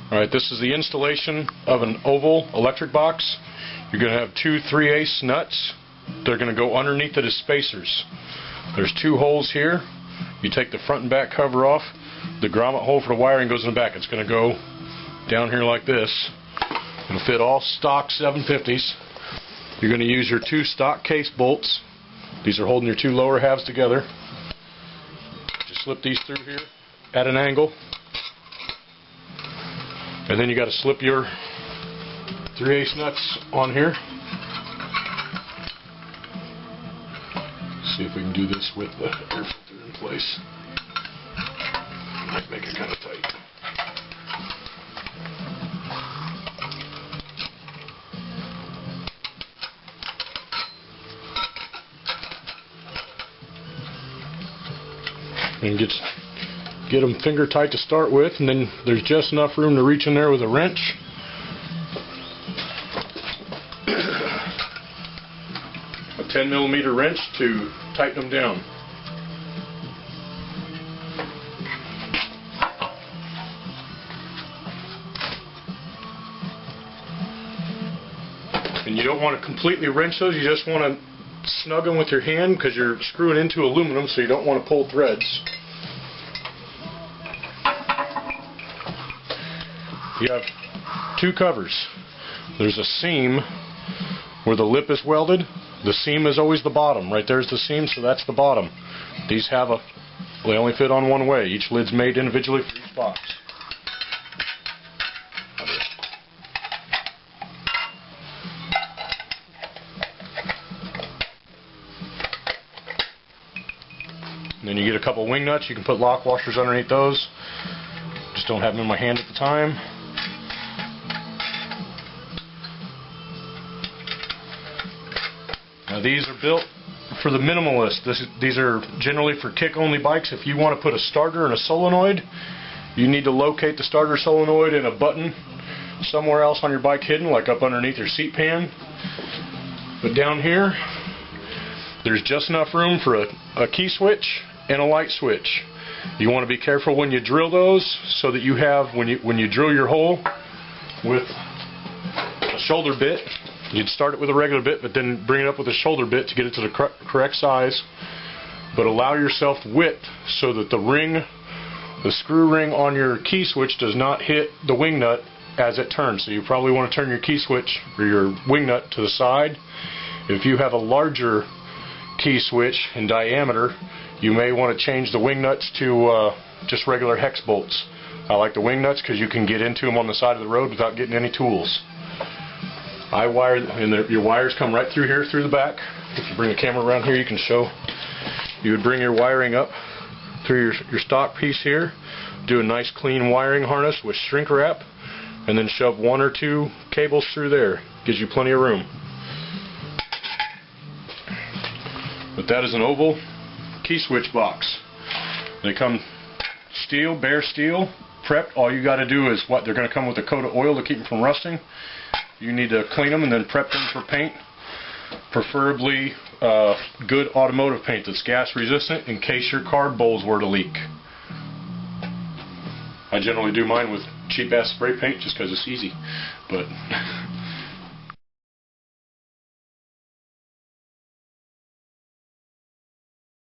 Alright, this is the installation of an oval electric box. You're going to have two 3/8 nuts. They're going to go underneath it as spacers. There's two holes here. You take the front and back cover off. The grommet hole for the wiring goes in the back. It's going to go down here like this. It'll fit all stock 750s. You're going to use your two stock case bolts. These are holding your two lower halves together. Just slip these through here at an angle. And then you got to slip your 3/8 nuts on here. See if we can do this with the air filter in place. Might make it kind of tight. And get them finger tight to start with, and then there's just enough room to reach in there with a wrench. A 10mm wrench to tighten them down. And you don't want to completely wrench those, you just want to snug them with your hand because you're screwing into aluminum, so you don't want to pull threads. You have two covers. There's a seam where the lip is welded. The seam is always the bottom. Right there's the seam, so that's the bottom. These have they only fit on one way. Each lid's made individually for each box. And then you get a couple wing nuts. You can put lock washers underneath those. Just don't have them in my hand at the time. Now these are built for the minimalist. These are generally for kick-only bikes. If you want to put a starter and a solenoid, you need to locate the starter solenoid in a button somewhere else on your bike hidden, like up underneath your seat pan. But down here, there's just enough room for a key switch and a light switch. You want to be careful when you drill those, so that you have, when you drill your hole with a shoulder bit, you'd start it with a regular bit, but then bring it up with a shoulder bit to get it to the correct size. But allow yourself width so that the screw ring on your key switch does not hit the wing nut as it turns. So you probably want to turn your key switch or your wing nut to the side. If you have a larger key switch in diameter, you may want to change the wing nuts to just regular hex bolts. I like the wing nuts because you can get into them on the side of the road without getting any tools. I wired, and your wires come right through here, through the back. If you bring a camera around here, you can show. You would bring your wiring up through your stock piece here, do a nice clean wiring harness with shrink wrap, and then shove one or two cables through there. Gives you plenty of room. But that is an oval key switch box. They come steel, bare steel, prepped. All you got to do is they're going to come with a coat of oil to keep them from rusting. You need to clean them and then prep them for paint, preferably good automotive paint that's gas resistant in case your card bowls were to leak. I generally do mine with cheap ass spray paint just because it's easy, but